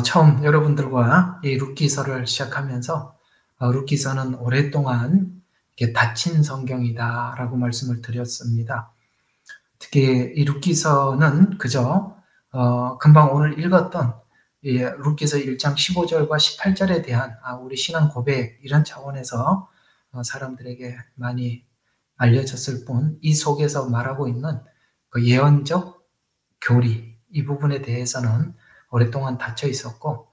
처음 여러분들과 이 룻기서를 시작하면서 룻기서는 오랫동안 이렇게 닫힌 성경이다라고 말씀을 드렸습니다. 특히 이 룻기서는 그저 금방 오늘 읽었던 이 룻기서 1장 15절과 18절에 대한 우리 신앙 고백 이런 차원에서 사람들에게 많이 알려졌을 뿐, 이 속에서 말하고 있는 그 예언적 교리 이 부분에 대해서는 오랫동안 닫혀 있었고,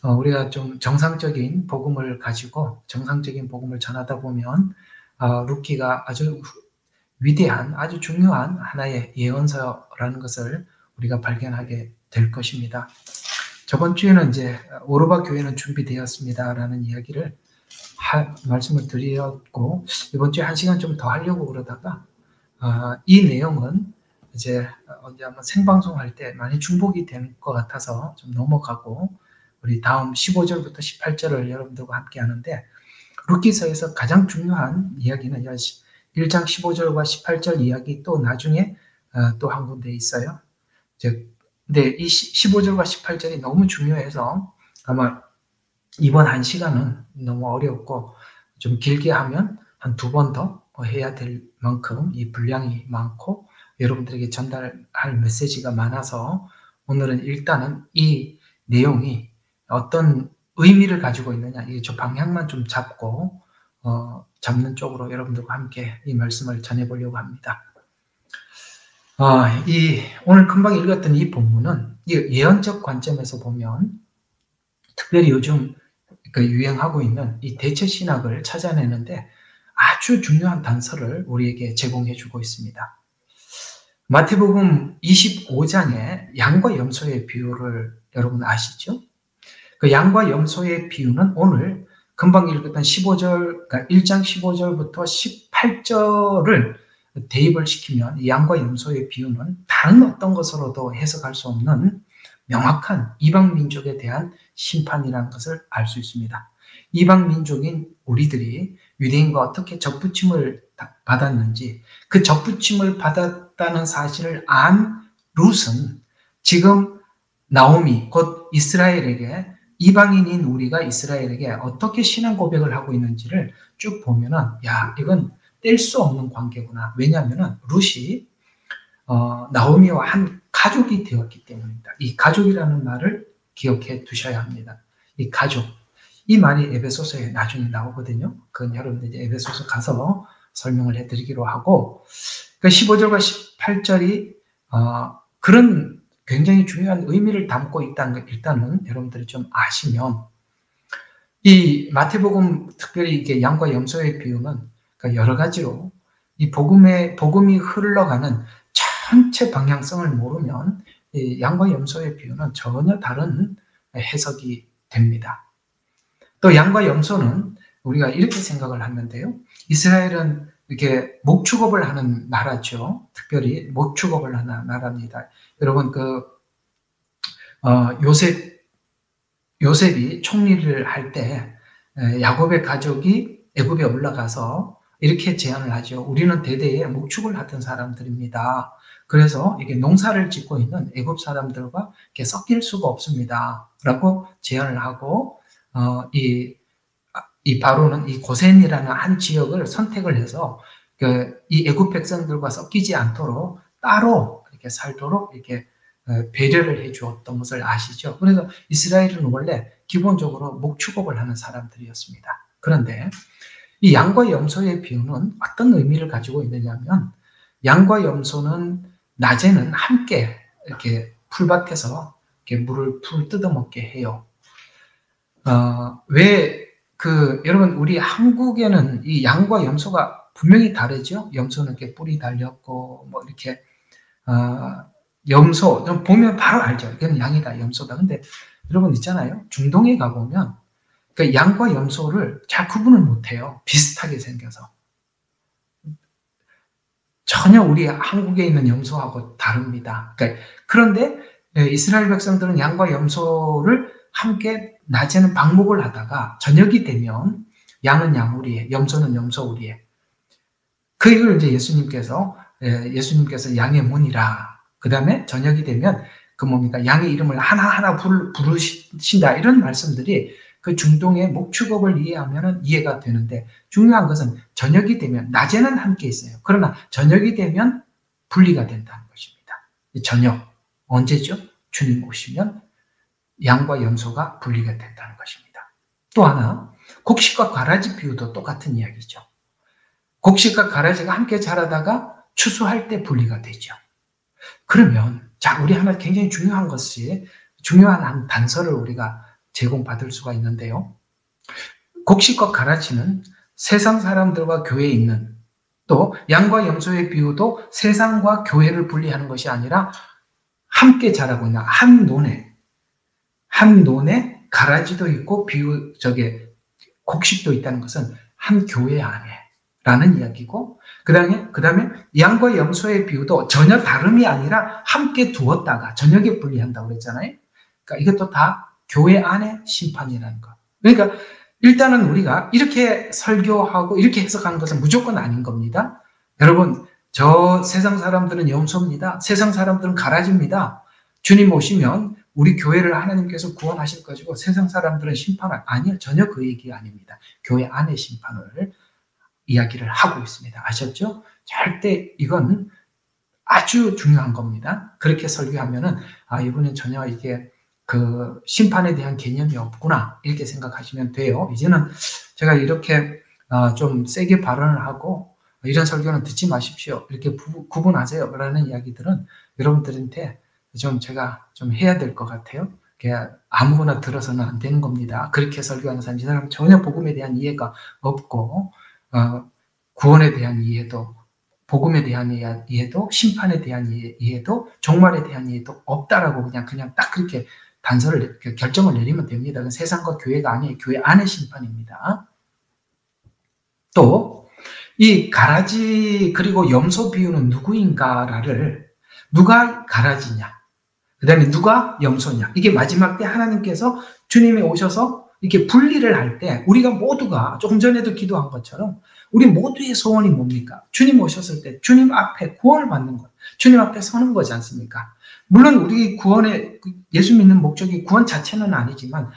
우리가 좀 정상적인 복음을 가지고 정상적인 복음을 전하다 보면 룻기가 아주 위대한, 아주 중요한 하나의 예언서라는 것을 우리가 발견하게 될 것입니다. 저번 주에는 이제 오르바 교회는 준비되었습니다라는 이야기를 말씀을 드렸고, 이번 주에 1시간 좀 더 하려고 그러다가 이 내용은 이제 언제 한번 생방송할 때 많이 중복이 될 것 같아서 좀 넘어가고, 우리 다음 15절부터 18절을 여러분들과 함께 하는데, 룻기서에서 가장 중요한 이야기는 1장 15절과 18절 이야기, 또 나중에 또 한 군데 있어요. 근데 이 15절과 18절이 너무 중요해서 아마 이번 1시간은 너무 어렵고, 좀 길게 하면 한 2번 더 해야 될 만큼 이 분량이 많고 여러분들에게 전달할 메시지가 많아서, 오늘은 일단은 이 내용이 어떤 의미를 가지고 있느냐, 이게 저 방향만 좀 잡고 잡는 쪽으로 여러분들과 함께 이 말씀을 전해보려고 합니다. 오늘 금방 읽었던 이 본문은 예언적 관점에서 보면, 특별히 요즘 유행하고 있는 이 대체 신학을 찾아내는데 아주 중요한 단서를 우리에게 제공해 주고 있습니다. 마태복음 25장에 양과 염소의 비유를 여러분 아시죠? 그 양과 염소의 비유는 오늘 금방 읽었던 15절, 그러니까 1장 15절부터 18절을 대입을 시키면 이 양과 염소의 비유는 다른 어떤 것으로도 해석할 수 없는 명확한 이방 민족에 대한 심판이라는 것을 알 수 있습니다. 이방 민족인 우리들이 유대인과 어떻게 접붙임을 받았는지, 그 접붙임을 받았다는 사실을 안 룻은 지금 나오미, 곧 이스라엘에게, 이방인인 우리가 이스라엘에게 어떻게 신앙 고백을 하고 있는지를 쭉 보면은, 이건 뗄 수 없는 관계구나. 왜냐하면은 룻이 나오미와 한 가족이 되었기 때문입니다. 이 가족이라는 말을 기억해 두셔야 합니다. 이 가족, 이 말이 에베소서에 나중에 나오거든요. 그건 여러분들 이제 에베소서 가서 설명을 해드리기로 하고, 그 15절과 18절이 그런 굉장히 중요한 의미를 담고 있다는 것, 일단은 여러분들이 좀 아시면, 이 마태복음, 특별히 이게 양과 염소의 비유는 여러 가지로 이 복음이 흘러가는 전체 방향성을 모르면 이 양과 염소의 비유는 전혀 다른 해석이 됩니다. 또 양과 염소는 우리가 이렇게 생각을 하는데요. 이스라엘은 이렇게 목축업을 하는 나라죠. 특별히 목축업을 하는 나라입니다. 여러분, 요셉이 총리를 할 때 야곱의 가족이 애굽에 올라가서 이렇게 제안을 하죠. 우리는 대대에 목축을 하던 사람들입니다. 그래서 이게 농사를 짓고 있는 애굽 사람들과 이렇게 섞일 수가 없습니다. 라고 제안을 하고, 이 바로는 이 고센이라는 한 지역을 선택을 해서 이 애굽 백성들과 섞이지 않도록 따로 이렇게 살도록 이렇게 배려를 해주었던 것을 아시죠? 그래서 이스라엘은 원래 기본적으로 목축업을 하는 사람들이었습니다. 그런데 이 양과 염소의 비유는 어떤 의미를 가지고 있느냐면, 양과 염소는 낮에는 함께 이렇게 풀밭에서 이렇게 물을 뜯어먹게 해요. 여러분, 우리 한국에는 이 양과 염소가 분명히 다르죠? 염소는 이렇게 뿔이 달렸고, 이렇게, 염소, 보면 바로 알죠? 이건 양이다, 염소다. 근데 여러분 있잖아요. 중동에 가보면 그 양과 염소를 잘 구분을 못해요. 비슷하게 생겨서. 전혀 우리 한국에 있는 염소하고 다릅니다. 그런데 이스라엘 백성들은 양과 염소를 함께 낮에는 방목을 하다가 저녁이 되면 양은 양우리에, 염소는 염소우리에. 이걸 이제 예수님께서 양의 문이라. 그 다음에 저녁이 되면 그 뭡니까? 양의 이름을 하나하나 부르신다. 이런 말씀들이 그 중동의 목축업을 이해하면 이해가 되는데, 중요한 것은 저녁이 되면, 낮에는 함께 있어요. 그러나 저녁이 되면 분리가 된다는 것입니다. 저녁, 언제죠? 주님 오시면 양과 염소가 분리가 된다는 것입니다. 또 하나, 곡식과 가라지 비유도 똑같은 이야기죠. 곡식과 가라지가 함께 자라다가 추수할 때 분리가 되죠. 그러면 자, 우리 하나 굉장히 중요한 것이, 중요한 한 단서를 우리가 제공받을 수가 있는데요. 곡식과 가라지는 세상 사람들과 교회에 있는, 또 양과 염소의 비유도 세상과 교회를 분리하는 것이 아니라 함께 자라고 있는 한 논에 가라지도 있고 곡식도 있다는 것은 한 교회 안에라는 이야기고, 그 다음에 양과 염소의 비유도 전혀 다름이 아니라 함께 두었다가 저녁에 분리한다고 그랬잖아요. 그러니까 이것도 다 교회 안의 심판이라는 것. 그러니까 일단은 우리가 이렇게 설교하고 이렇게 해석하는 것은 무조건 아닌 겁니다. 여러분, 저 세상 사람들은 염소입니다. 세상 사람들은 가라지입니다. 주님 오시면 우리 교회를 하나님께서 구원하실 것이고 세상 사람들은 심판을, 아니요, 전혀 그 얘기 아닙니다. 교회 안의 심판을 이야기를 하고 있습니다. 아셨죠? 절대 이건 아주 중요한 겁니다. 그렇게 설교하면은 이분은 전혀 이게 그 심판에 대한 개념이 없구나, 이렇게 생각하시면 돼요. 이제는 제가 이렇게 좀 세게 발언을 하고 이런 설교는 듣지 마십시오, 이렇게 구분하세요 라는 이야기들은 여러분들한테 좀 제가 좀 해야 될 것 같아요. 그냥 아무거나 들어서는 안 되는 겁니다. 그렇게 설교하는 사람, 이 사람 전혀 복음에 대한 이해가 없고 구원에 대한 이해도, 복음에 대한 이해도, 심판에 대한 이해도, 종말에 대한 이해도 없다라고 그냥 딱 그렇게 단서를, 결정을 내리면 됩니다. 그건 세상과 교회가 아니에요. 교회 안의 심판입니다. 또 이 가라지 그리고 염소 비유는 누구인가를, 누가 가라지냐, 그 다음에 누가 염소냐, 이게 마지막 때 하나님께서 주님이 오셔서 이렇게 분리를 할 때 우리가 모두가 조금 전에도 기도한 것처럼 우리 모두의 소원이 뭡니까? 주님 오셨을 때 주님 앞에 구원을 받는 것, 주님 앞에 서는 거지 않습니까? 물론 우리 구원의, 예수 믿는 목적이 구원 자체는 아니지만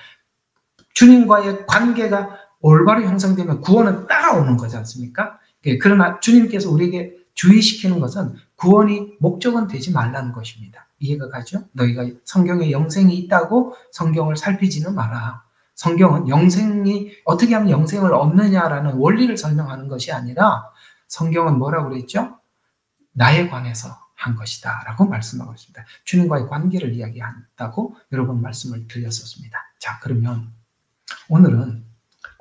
주님과의 관계가 올바로 형성되면 구원은 따라오는 거지 않습니까? 그러나 주님께서 우리에게 주의시키는 것은 구원이 목적은 되지 말라는 것입니다. 이해가 가죠? 너희가 성경에 영생이 있다고 성경을 살피지는 마라. 성경은 영생이 어떻게 하면 영생을 얻느냐라는 원리를 설명하는 것이 아니라 성경은 뭐라고 그랬죠? 나에 관해서 한 것이다 라고 말씀하고 있습니다. 주님과의 관계를 이야기한다고 여러 번 말씀을 드렸었습니다. 자, 그러면 오늘은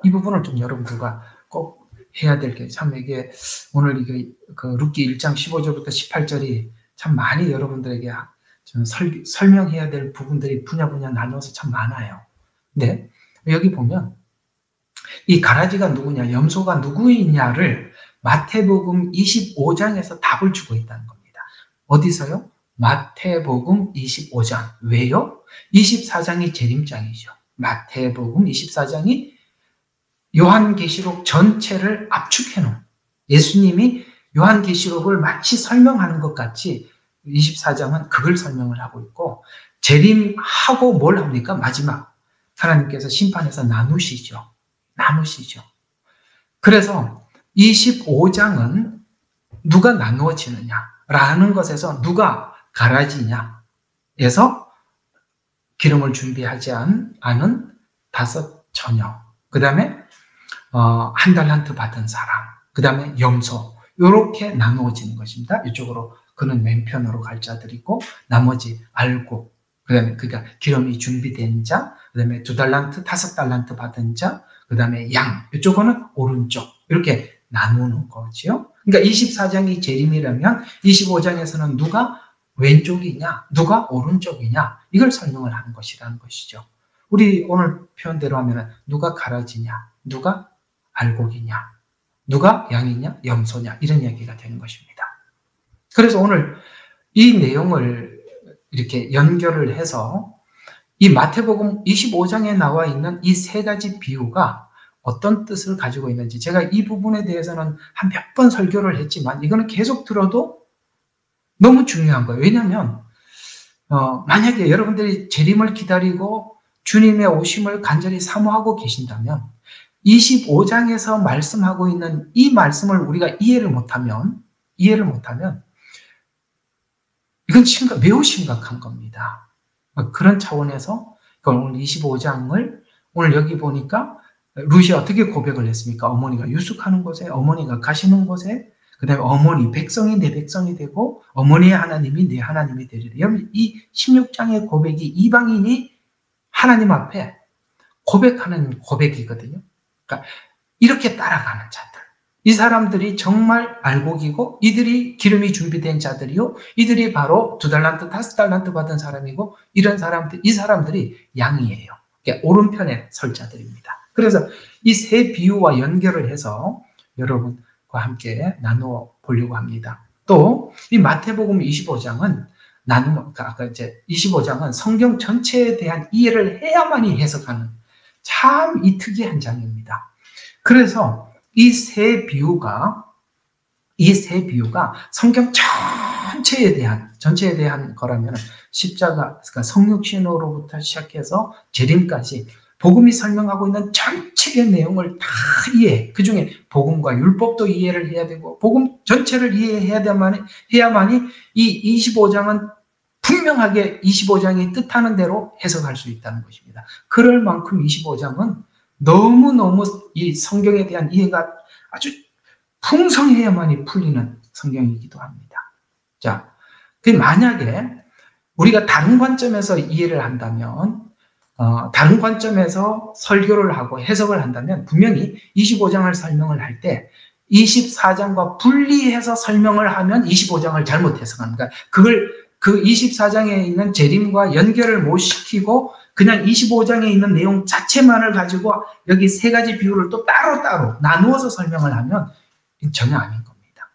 이 부분을 좀 여러분들과 꼭 해야 될 게, 참 이게 오늘 이게 그 룻기 1장 15절부터 18절이 참 많이 여러분들에게 좀 설명해야 될 부분들이 분야 나눠서 참 많아요. 근데 여기 보면 이 가라지가 누구냐, 염소가 누구이냐를 마태복음 25장에서 답을 주고 있다는 겁니다. 어디서요? 마태복음 25장. 왜요? 24장이 재림장이죠. 마태복음 24장이 요한계시록 전체를 압축해 놓은, 예수님이 요한계시록을 마치 설명하는 것 같이 24장은 그걸 설명을 하고 있고, 재림하고 뭘 합니까? 마지막 하나님께서 심판해서 나누시죠. 그래서 25장은 누가 나누어지느냐라는 것에서 누가 가라지냐에서 기름을 준비하지 않은 5 처녀, 그 다음에 1 달란트 받은 사람, 그 다음에 염소, 이렇게 나누어지는 것입니다. 이쪽으로 그는 왼편으로 갈 자들이고, 나머지 알고, 그 다음에 그러니까 기름이 준비된 자, 그 다음에 2 달란트, 5 달란트 받은 자, 그 다음에 양, 이쪽은 오른쪽, 이렇게 나누는 거죠. 그러니까 24장이 재림이라면 25장에서는 누가 왼쪽이냐, 누가 오른쪽이냐, 이걸 설명을 하는 것이라는 것이죠. 우리 오늘 표현대로 하면 누가 가라지냐, 누가 알곡이냐, 누가 양이냐, 염소냐, 이런 이야기가 되는 것입니다. 그래서 오늘 이 내용을 이렇게 연결을 해서 이 마태복음 25장에 나와 있는 이 3가지 비유가 어떤 뜻을 가지고 있는지, 제가 이 부분에 대해서는 한 몇 번 설교를 했지만 이거는 계속 들어도 너무 중요한 거예요. 왜냐하면 만약에 여러분들이 재림을 기다리고 주님의 오심을 간절히 사모하고 계신다면 25장에서 말씀하고 있는 이 말씀을 우리가 이해를 못하면 이건 매우 심각한 겁니다. 그런 차원에서 오늘 25장을 오늘 여기 보니까 룻이 어떻게 고백을 했습니까? 어머니가 유숙하는 곳에, 어머니가 가시는 곳에, 그 다음에 어머니, 백성이 내 백성이 되고 어머니의 하나님이 내 하나님이 되리라. 여러분, 이 16장의 고백이 이방인이 하나님 앞에 고백하는 고백이거든요. 그러니까 이렇게 따라가는 자들, 이 사람들이 정말 알곡이고 이들이 기름이 준비된 자들이요, 이들이 바로 2달란트, 5달란트 받은 사람이고, 이런 사람들, 이 사람들이 양이에요. 그러니까 오른편에 설 자들입니다. 그래서 이 세 비유와 연결을 해서 여러분과 함께 나누어 보려고 합니다. 또 이 마태복음 25장은 아까 이제 25장은 성경 전체에 대한 이해를 해야만이 해석하는 참 이 특이한 장입니다. 그래서 이 세 비유가 성경 전체에 대한 거라면 십자가, 그러니까 성육신으로부터 시작해서 재림까지 복음이 설명하고 있는 전체의 내용을 다 그 중에 복음과 율법도 이해를 해야 되고 복음 전체를 해야만이 이 25장은 분명하게 25장이 뜻하는 대로 해석할 수 있다는 것입니다. 그럴 만큼 25장은 너무너무 이 성경에 대한 이해가 아주 풍성해야만이 풀리는 성경이기도 합니다. 자, 만약에 우리가 다른 관점에서 이해를 한다면, 다른 관점에서 설교를 하고 해석을 한다면 분명히 25장을 설명을 할 때 24장과 분리해서 설명을 하면 25장을 잘못 해석합니다. 그걸 그 24장에 있는 재림과 연결을 못 시키고 그냥 25장에 있는 내용 자체만을 가지고 여기 세 가지 비유를 또 따로따로 나누어서 설명을 하면 전혀 아닌 겁니다.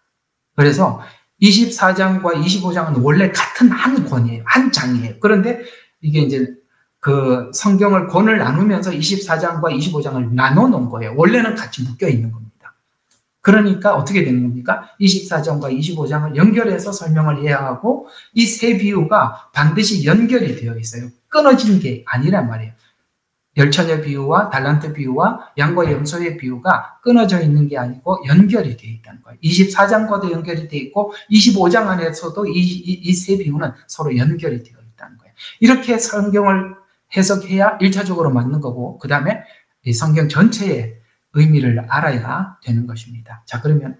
그래서 24장과 25장은 원래 같은 한 권이에요. 한 장이에요. 그런데 이게 이제 그 성경을 권을 나누면서 24장과 25장을 나눠 놓은 거예요. 원래는 같이 묶여 있는 겁니다. 그러니까 어떻게 되는 겁니까? 24장과 25장을 연결해서 설명을 해야 하고 이 세 비유가 반드시 연결이 되어 있어요. 끊어진 게 아니란 말이에요. 열처녀 비유와 달란트 비유와 양과 염소의 비유가 끊어져 있는 게 아니고 연결이 되어 있다는 거예요. 24장과도 연결이 되어 있고 25장 안에서도 이 세 비유는 서로 연결이 되어 있다는 거예요. 이렇게 성경을 해석해야 1차적으로 맞는 거고, 그 다음에 이 성경 전체의 의미를 알아야 되는 것입니다. 자, 그러면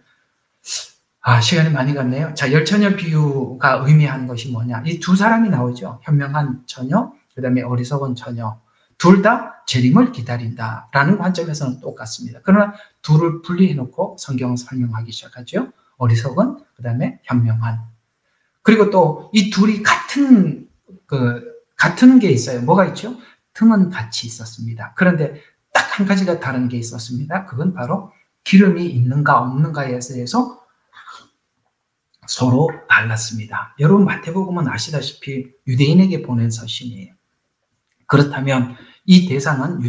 시간이 많이 갔네요. 자, 열처녀 비유가 의미하는 것이 뭐냐? 이 두 사람이 나오죠. 현명한 처녀, 그 다음에 어리석은 처녀. 둘 다 재림을 기다린다라는 관점에서는 똑같습니다. 그러나 둘을 분리해놓고 성경을 설명하기 시작하죠. 어리석은, 그 다음에 현명한. 그리고 또 이 둘이 같은 게 있어요. 뭐가 있죠? 등은 같이 있었습니다. 그런데 딱 한 가지가 다른 게 있었습니다. 그건 바로 기름이 있는가 없는가에 대해서 서로 달랐습니다. 여러분, 마태복음은 아시다시피 유대인에게 보낸 서신이에요. 그렇다면 이 대상은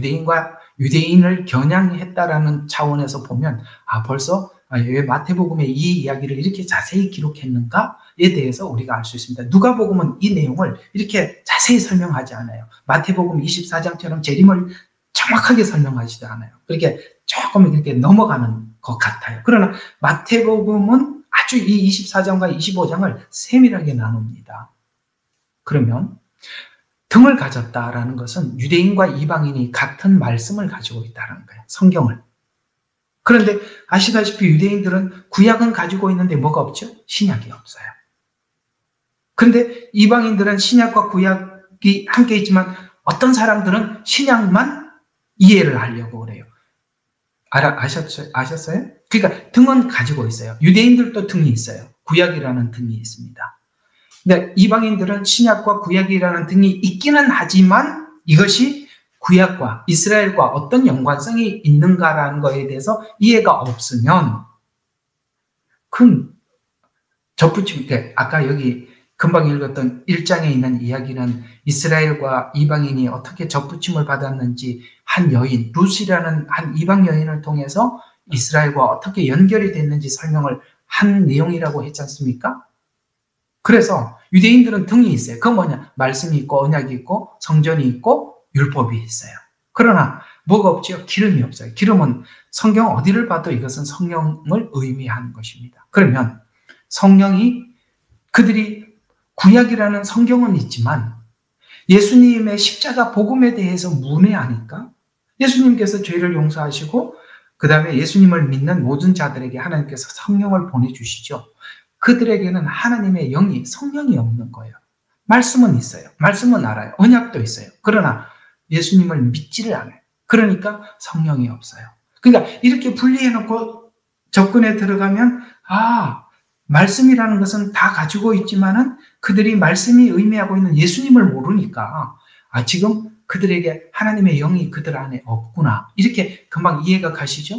유대인을 겨냥했다라는 차원에서 보면 벌써 왜 마태복음에 이 이야기를 이렇게 자세히 기록했는가에 대해서 우리가 알 수 있습니다. 누가복음은 이 내용을 이렇게 자세히 설명하지 않아요. 마태복음 24장처럼 재림을 정확하게 설명하지도 않아요. 그렇게 조금 이렇게 넘어가는 것 같아요. 그러나 마태복음은 아주 이 24장과 25장을 세밀하게 나눕니다. 그러면 등을 가졌다라는 것은 유대인과 이방인이 같은 말씀을 가지고 있다는 거예요. 성경을. 그런데 아시다시피 유대인들은 구약은 가지고 있는데 뭐가 없죠? 신약이 없어요. 그런데 이방인들은 신약과 구약이 함께 있지만 어떤 사람들은 신약만 이해를 하려고 그래요. 아셨어요? 그러니까 등은 가지고 있어요. 유대인들도 등이 있어요. 구약이라는 등이 있습니다. 근데 이방인들은 신약과 구약이라는 등이 있기는 하지만 이것이 구약과 이스라엘과 어떤 연관성이 있는가라는 것에 대해서 이해가 없으면 큰 접붙임, 아까 여기 금방 읽었던 1장에 있는 이야기는 이스라엘과 이방인이 어떻게 접붙임을 받았는지 한 여인, 룻이라는 한 이방 여인을 통해서 이스라엘과 어떻게 연결이 됐는지 설명을 한 내용이라고 했지 않습니까? 그래서 유대인들은 등이 있어요. 그건 뭐냐? 말씀이 있고 언약이 있고 성전이 있고 율법이 있어요. 그러나 뭐가 없죠? 기름이 없어요. 기름은 성경 어디를 봐도 이것은 성령을 의미하는 것입니다. 그러면 성령이 그들이 구약이라는 성경은 있지만 예수님의 십자가 복음에 대해서 문외하니까 예수님께서 죄를 용서하시고 그 다음에 예수님을 믿는 모든 자들에게 하나님께서 성령을 보내주시죠. 그들에게는 하나님의 영이 성령이 없는 거예요. 말씀은 있어요. 말씀은 알아요. 언약도 있어요. 그러나 예수님을 믿지를 않아요. 그러니까 성령이 없어요. 그러니까 이렇게 분리해놓고 접근에 들어가면 말씀이라는 것은 다 가지고 있지만은 그들이 말씀이 의미하고 있는 예수님을 모르니까 지금 그들에게 하나님의 영이 그들 안에 없구나. 이렇게 금방 이해가 가시죠?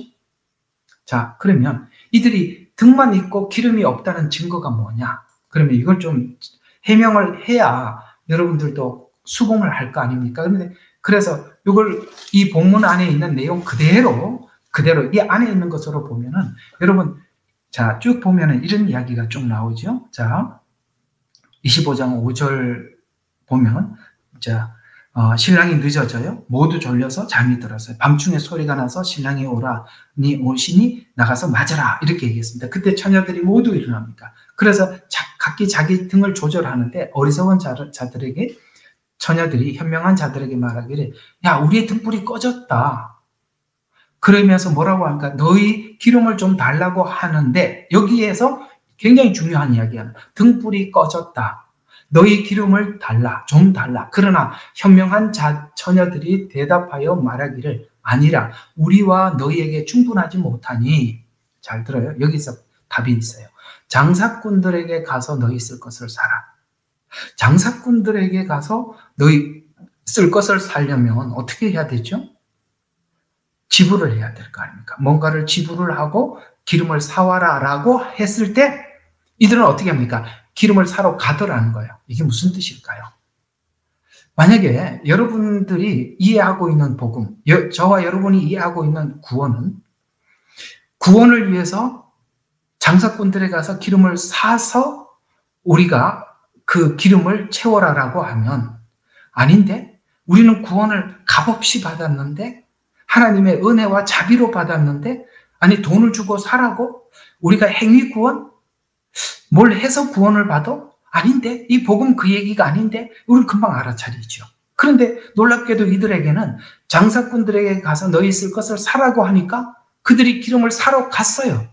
자, 그러면 이들이 등만 있고 기름이 없다는 증거가 뭐냐? 그러면 이걸 좀 해명을 해야 여러분들도 수긍을 할 거 아닙니까? 그래서 이걸 이 본문 안에 있는 내용 그대로 이 안에 있는 것으로 보면은 여러분 자, 쭉 보면은 이런 이야기가 쭉 나오죠. 자, 25장 5절 보면 신랑이 늦어져요. 모두 졸려서 잠이 들었어요. 밤중에 소리가 나서 신랑이 오시니 나가서 맞아라. 이렇게 얘기했습니다. 그때 처녀들이 모두 일어납니다. 그래서 각기 자기 등을 조절하는데 어리석은 자들에게 처녀들이 현명한 자들에게 말하기를 야, 우리의 등불이 꺼졌다. 그러면서 뭐라고 하니까 너희 기름을 좀 달라고 하는데 여기에서 굉장히 중요한 이야기야. 등불이 꺼졌다. 너희 기름을 좀 달라. 그러나 현명한 처녀들이 대답하여 말하기를 아니라 우리와 너희에게 충분하지 못하니 잘 들어요. 여기서 답이 있어요. 장사꾼들에게 가서 너희 쓸 것을 사라. 장사꾼들에게 가서 너희 쓸 것을 사려면 어떻게 해야 되죠? 지불을 해야 될 거 아닙니까? 뭔가를 지불을 하고 기름을 사와라 라고 했을 때 이들은 어떻게 합니까? 기름을 사러 가더라는 거예요. 이게 무슨 뜻일까요? 만약에 여러분들이 이해하고 있는 복음, 저와 여러분이 이해하고 있는 구원을 위해서 장사꾼들에 가서 기름을 사서 우리가 그 기름을 채워라라고 하면 아닌데 우리는 구원을 값없이 받았는데 하나님의 은혜와 자비로 받았는데 아니 돈을 주고 사라고 우리가 행위 구원? 뭘 해서 구원을 받아? 아닌데 이 복음 그 얘기가 아닌데 우리는 금방 알아차리죠. 그런데 놀랍게도 이들에게는 장사꾼들에게 가서 너희 쓸 것을 사라고 하니까 그들이 기름을 사러 갔어요.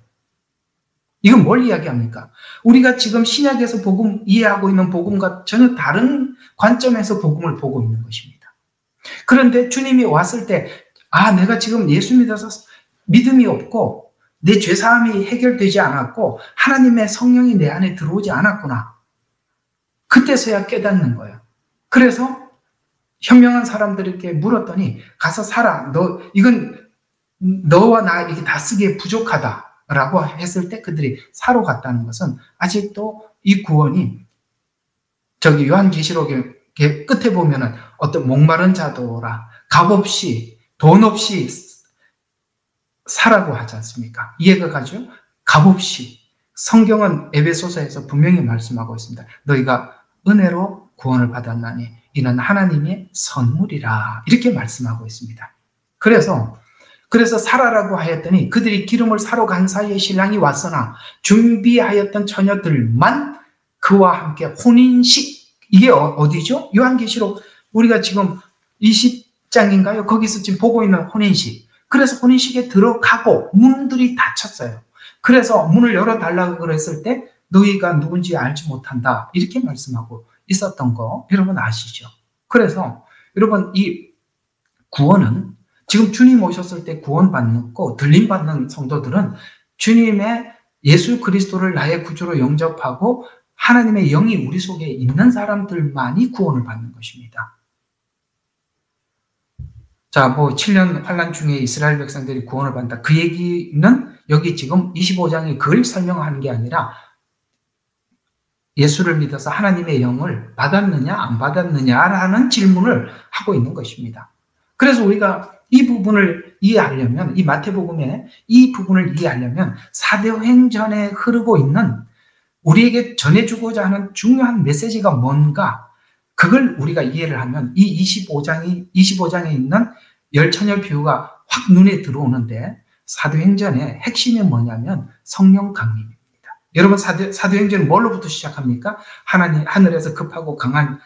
이건 뭘 이야기합니까? 우리가 지금 신약에서 복음 이해하고 있는 복음과 전혀 다른 관점에서 복음을 보고 있는 것입니다. 그런데 주님이 왔을 때 내가 지금 예수 믿어서 믿음이 없고 내 죄사함이 해결되지 않았고 하나님의 성령이 내 안에 들어오지 않았구나. 그때서야 깨닫는 거예요. 그래서 현명한 사람들에게 물었더니 가서 사라. 이건 너와 나 이게 다 쓰기에 부족하다라고 했을 때 그들이 사러 갔다는 것은 아직도 이 구원이 요한계시록의 끝에 보면은 어떤 목마른 자도라 값없이 돈 없이 사라고 하지 않습니까? 이해가 가죠? 값없이. 성경은 에베소서에서 분명히 말씀하고 있습니다. 너희가 은혜로 구원을 받았나니 이는 하나님의 선물이라 이렇게 말씀하고 있습니다. 그래서 사라라고 하였더니 그들이 기름을 사러 간 사이에 신랑이 왔으나 준비하였던 처녀들만 그와 함께 혼인식 이게 어디죠? 요한계시록 우리가 지금 20장인가요? 거기서 지금 보고 있는 혼인식. 그래서 혼인식에 들어가고 문들이 닫혔어요. 그래서 문을 열어달라고 그랬을 때 너희가 누군지 알지 못한다. 이렇게 말씀하고 있었던 거 여러분 아시죠? 그래서 여러분 이 구원은 지금 주님 오셨을 때 구원받고 들림받는 성도들은 주님의 예수 그리스도를 나의 구주로 영접하고 하나님의 영이 우리 속에 있는 사람들만이 구원을 받는 것입니다. 자, 7년 환란 중에 이스라엘 백성들이 구원을 받는다. 그 얘기는 여기 지금 25장에 그걸 설명하는 게 아니라 예수를 믿어서 하나님의 영을 받았느냐 안 받았느냐라는 질문을 하고 있는 것입니다. 그래서 우리가 이 부분을 이해하려면 이 마태복음의 이 부분을 이해하려면 사도행전에 흐르고 있는 우리에게 전해주고자 하는 중요한 메시지가 뭔가, 그걸 우리가 이해를 하면 이 25장에 있는 열처녀 비유가 확 눈에 들어오는데, 사도행전의 핵심이 뭐냐면 성령 강림입니다. 여러분, 사도행전은 뭘로부터 시작합니까? 하늘에서 급하고 강한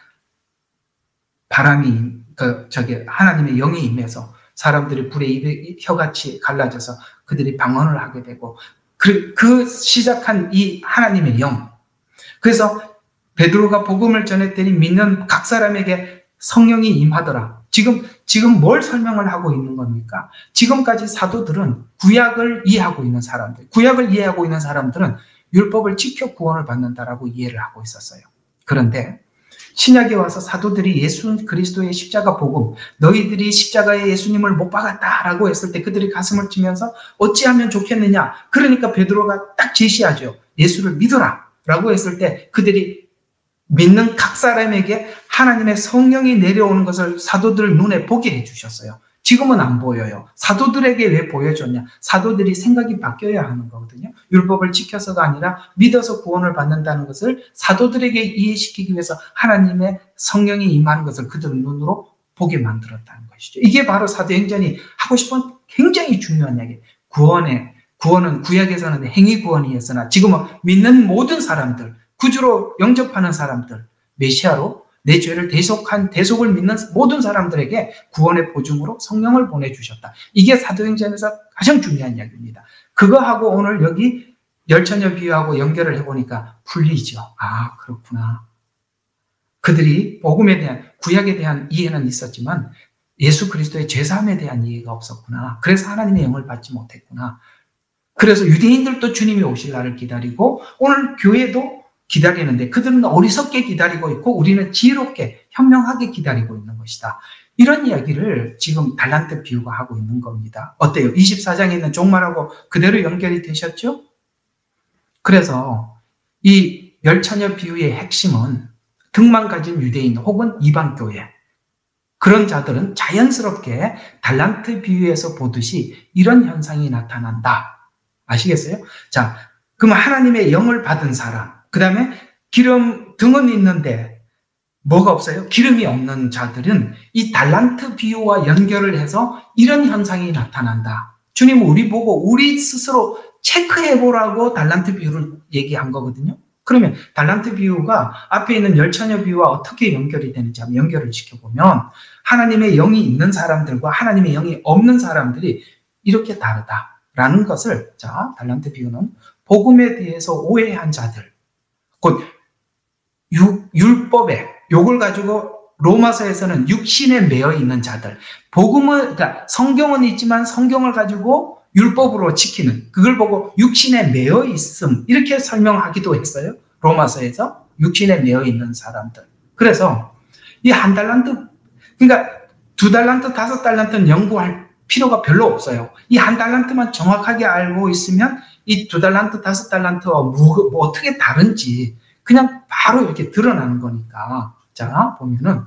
바람이, 하나님의 영이 임해서 사람들이 불의 입에 혀같이 갈라져서 그들이 방언을 하게 되고, 그 시작한 이 하나님의 영. 그래서 베드로가 복음을 전했더니 믿는 각 사람에게 성령이 임하더라. 지금 뭘 설명을 하고 있는 겁니까? 지금까지 사도들은 구약을 이해하고 있는 사람들은 율법을 지켜 구원을 받는다라고 이해를 하고 있었어요. 그런데 신약에 와서 사도들이 예수 그리스도의 십자가 복음, 너희들이 십자가에 예수님을 못 박았다라고 했을 때 그들이 가슴을 치면서 어찌하면 좋겠느냐. 그러니까 베드로가 딱 제시하죠. 예수를 믿어라 라고 했을 때 그들이 믿는 각 사람에게 하나님의 성령이 내려오는 것을 사도들 눈에 보게 해주셨어요. 지금은 안 보여요. 사도들에게 왜 보여줬냐? 사도들이 생각이 바뀌어야 하는 거거든요. 율법을 지켜서가 아니라 믿어서 구원을 받는다는 것을 사도들에게 이해시키기 위해서 하나님의 성령이 임하는 것을 그들 눈으로 보게 만들었다는 것이죠. 이게 바로 사도행전이 하고 싶은 굉장히 중요한 이야기예요. 구원은 구약에서는 행위 구원이었으나 지금은 믿는 모든 사람들, 구주로 영접하는 사람들, 메시아로 내 죄를 대속을 믿는 모든 사람들에게 구원의 보증으로 성령을 보내주셨다. 이게 사도행전에서 가장 중요한 이야기입니다. 그거하고 오늘 여기 열처녀 비유하고 연결을 해보니까 풀리죠. 아, 그렇구나. 그들이 복음에 대한, 구약에 대한 이해는 있었지만 예수 그리스도의 죄사함에 대한 이해가 없었구나. 그래서 하나님의 영을 받지 못했구나. 그래서 유대인들도 주님이 오실 날을 기다리고 오늘 교회도 기다리는데 그들은 어리석게 기다리고 있고 우리는 지혜롭게 현명하게 기다리고 있는 것이다. 이런 이야기를 지금 달란트 비유가 하고 있는 겁니다. 어때요? 24장에 있는 종말하고 그대로 연결이 되셨죠? 그래서 이 열처녀 비유의 핵심은 등만 가진 유대인 혹은 이방교회, 그런 자들은 자연스럽게 달란트 비유에서 보듯이 이런 현상이 나타난다. 아시겠어요? 자, 그럼 하나님의 영을 받은 사람, 그 다음에 등은 있는데 뭐가 없어요? 기름이 없는 자들은 이 달란트 비유와 연결을 해서 이런 현상이 나타난다. 주님은 우리 보고 우리 스스로 체크해보라고 달란트 비유를 얘기한 거거든요. 그러면 달란트 비유가 앞에 있는 열처녀 비유와 어떻게 연결이 되는지 한번 연결을 지켜보면 하나님의 영이 있는 사람들과 하나님의 영이 없는 사람들이 이렇게 다르다라는 것을, 자, 달란트 비유는 복음에 대해서 오해한 자들, 곧 율법에 요걸 가지고 로마서에서는 육신에 매여 있는 자들, 그러니까 성경은 있지만 성경을 가지고 율법으로 지키는, 그걸 보고 육신에 매여 있음 이렇게 설명하기도 했어요. 로마서에서 육신에 매여 있는 사람들. 그래서 이 한 달란트, 그러니까 2달란트, 5달란트는 연구할 필요가 별로 없어요. 이 한 달란트만 정확하게 알고 있으면 이 2달란트, 5달란트와 뭐 어떻게 다른지 그냥 바로 이렇게 드러나는 거니까. 자, 보면은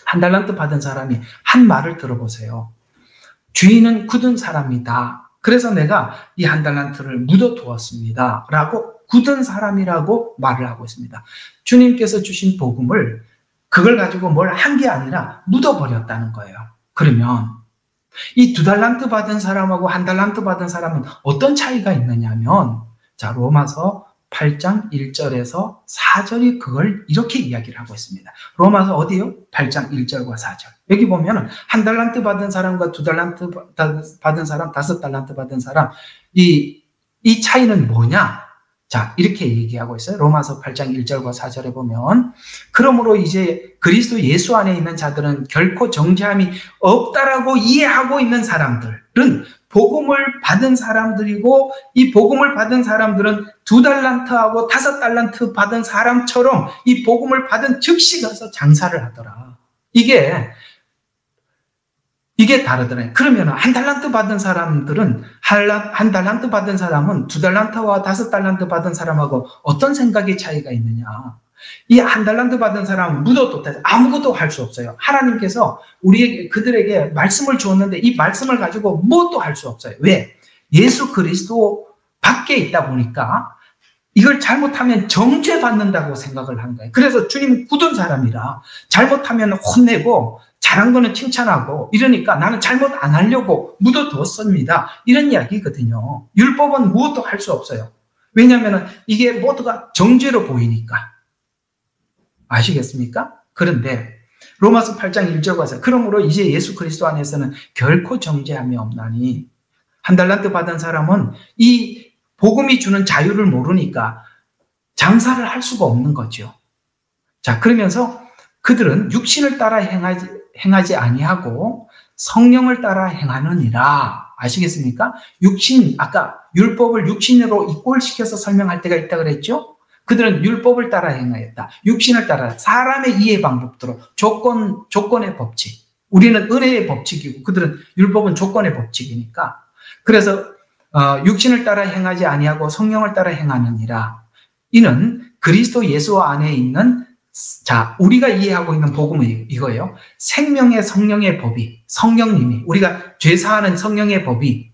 한 달란트 받은 사람이 한 말을 들어보세요. 주인은 굳은 사람이다. 그래서 내가 이 한 달란트를 묻어두었습니다. 라고 굳은 사람이라고 말을 하고 있습니다. 주님께서 주신 복음을 그걸 가지고 뭘 한 게 아니라 묻어버렸다는 거예요. 그러면 이 2달란트 받은 사람하고 한 달란트 받은 사람은 어떤 차이가 있느냐면, 자, 로마서 8장 1절에서 4절이 그걸 이렇게 이야기를 하고 있습니다. 로마서 어디요? 8장 1절과 4절. 여기 보면은 한 달란트 받은 사람과 2달란트 받은 사람, 5달란트 받은 사람, 이 차이는 뭐냐? 자, 이렇게 얘기하고 있어요. 로마서 8장 1절과 4절에 보면, 그러므로 이제 그리스도 예수 안에 있는 자들은 결코 정죄함이 없다라고 이해하고 있는 사람들은 복음을 받은 사람들이고, 이 복음을 받은 사람들은 2달란트하고 5달란트 받은 사람처럼 이 복음을 받은 즉시 가서 장사를 하더라. 이게 다르더라고요. 그러면 한 달란트 받은 사람들은, 한 달란트 받은 사람은 2달란트와 5달란트 받은 사람하고 어떤 생각의 차이가 있느냐. 이 한 달란트 받은 사람은 묻어도 아무것도 할 수 없어요. 하나님께서 그들에게 말씀을 주었는데 이 말씀을 가지고 무엇도 할 수 없어요. 왜? 예수 그리스도 밖에 있다 보니까 이걸 잘못하면 정죄받는다고 생각을 하는 거예요. 그래서 주님은 굳은 사람이라 잘못하면 혼내고 잘한 거는 칭찬하고 이러니까 나는 잘못 안 하려고 묻어두었습니다. 이런 이야기거든요. 율법은 무엇도 할 수 없어요. 왜냐하면 이게 모두가 정죄로 보이니까. 아시겠습니까? 그런데 로마서 8장 1절 가서 그러므로 이제 예수 그리스도 안에서는 결코 정죄함이 없나니 한 달란트 받은 사람은 이 복음이 주는 자유를 모르니까 장사를 할 수가 없는 거죠. 자, 그러면서 그들은 육신을 따라 행하지 아니하고 성령을 따라 행하느니라. 아시겠습니까? 육신, 아까 율법을 육신으로 이꼴시켜서 설명할 때가 있다 그랬죠? 그들은 율법을 따라 행하였다. 육신을 따라 사람의 이해 방법대로 조건의 법칙. 우리는 은혜의 법칙이고 그들은 율법은 조건의 법칙이니까. 그래서 육신을 따라 행하지 아니하고 성령을 따라 행하느니라. 이는 그리스도 예수 안에 있는 자, 우리가 이해하고 있는 복음은 이거예요. 생명의 성령의 법이, 성령님이, 우리가 죄사하는 성령의 법이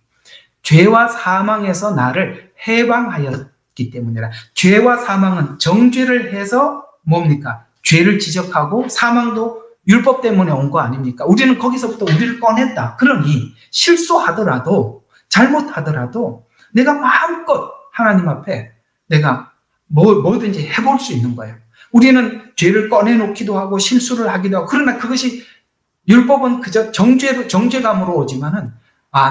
죄와 사망에서 나를 해방하였기 때문이라. 죄와 사망은 정죄를 해서 뭡니까? 죄를 지적하고 사망도 율법 때문에 온 거 아닙니까? 우리는 거기서부터 우리를 꺼냈다. 그러니 실수하더라도 잘못하더라도 내가 마음껏 하나님 앞에 내가 뭐든지 해볼 수 있는 거예요. 우리는 죄를 꺼내놓기도 하고 실수를 하기도 하고 그러나 그것이 율법은 그저 정죄감으로 오지만은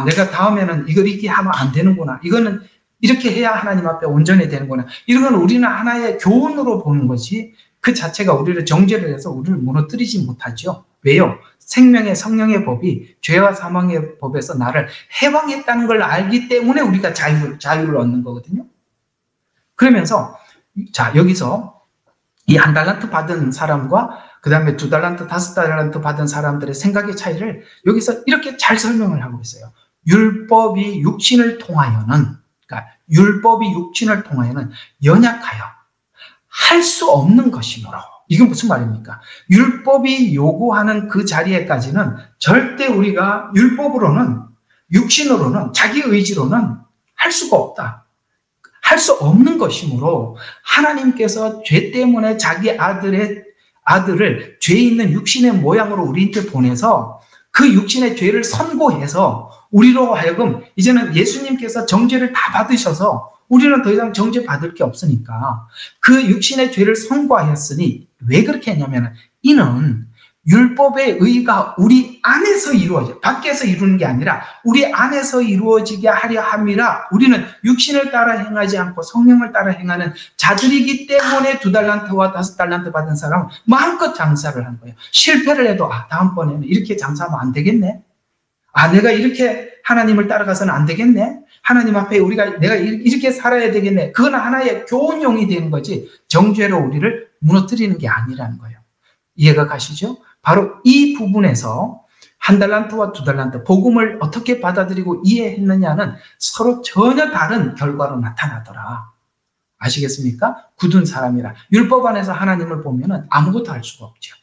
내가 다음에는 이걸 이렇게 하면 안 되는구나. 이거는 이렇게 해야 하나님 앞에 온전히 되는구나. 이런 건 우리는 하나의 교훈으로 보는 것이 그 자체가 우리를 정죄를 해서 우리를 무너뜨리지 못하죠. 왜요? 생명의 성령의 법이 죄와 사망의 법에서 나를 해방했다는 걸 알기 때문에 우리가 자유를 얻는 거거든요. 그러면서 자, 여기서 이 한 달란트 받은 사람과 그 다음에 2달란트, 5달란트 받은 사람들의 생각의 차이를 여기서 이렇게 잘 설명을 하고 있어요. 율법이 육신을 통하여는 연약하여 할 수 없는 것이므로. 이건 무슨 말입니까? 율법이 요구하는 그 자리에까지는 절대 우리가 율법으로는, 육신으로는, 자기 의지로는 할 수가 없다. 할 수 없는 것이므로 하나님께서 죄 때문에 자기 아들을 죄 있는 육신의 모양으로 우리한테 보내서 그 육신의 죄를 선고해서 우리로 하여금 이제는 예수님께서 정죄를 다 받으셔서 우리는 더 이상 정죄 받을 게 없으니까 그 육신의 죄를 선고하였으니 왜 그렇게 했냐면 이는 율법의 의가 우리 안에서 이루어져 밖에서 이루는 게 아니라 우리 안에서 이루어지게 하려 함이라. 우리는 육신을 따라 행하지 않고 성령을 따라 행하는 자들이기 때문에 2달란트와 5달란트 받은 사람은 마음껏 장사를 한 거예요. 실패를 해도 다음번에는 이렇게 장사하면 안 되겠네. 내가 이렇게 하나님을 따라가서는 안 되겠네. 하나님 앞에 내가 이렇게 살아야 되겠네. 그건 하나의 교훈용이 되는 거지 정죄로 우리를 무너뜨리는 게 아니라는 거예요. 이해가 가시죠? 바로 이 부분에서 1달란트와 2달란트 복음을 어떻게 받아들이고 이해했느냐는 서로 전혀 다른 결과로 나타나더라. 아시겠습니까? 굳은 사람이라. 율법 안에서 하나님을 보면은 아무것도 할 수가 없죠.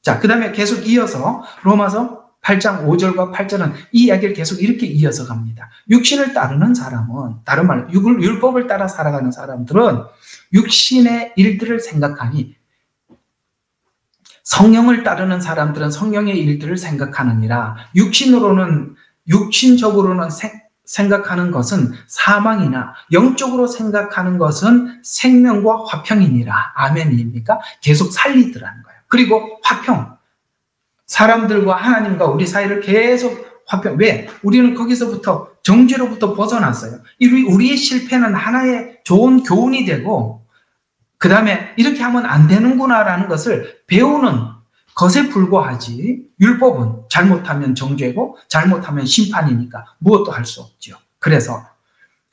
자, 그 다음에 계속 이어서 로마서 8장 5절과 8절은 이 이야기를 계속 이렇게 이어서 갑니다. 육신을 따르는 사람은, 다른 말로 율법을 따라 살아가는 사람들은 육신의 일들을 생각하니 성령을 따르는 사람들은 성령의 일들을 생각하느니라. 육신적으로는 생각하는 것은 사망이나 영적으로 생각하는 것은 생명과 화평이니라. 아멘입니까? 계속 살리더라는 거예요. 그리고 화평. 사람들과 하나님과 우리 사이를 계속 화평. 왜? 우리는 거기서부터 정죄로부터 벗어났어요. 우리의 실패는 하나의 좋은 교훈이 되고 그 다음에 이렇게 하면 안 되는구나라는 것을 배우는 것에 불과하지 율법은 잘못하면 정죄고 잘못하면 심판이니까 무엇도 할 수 없죠. 그래서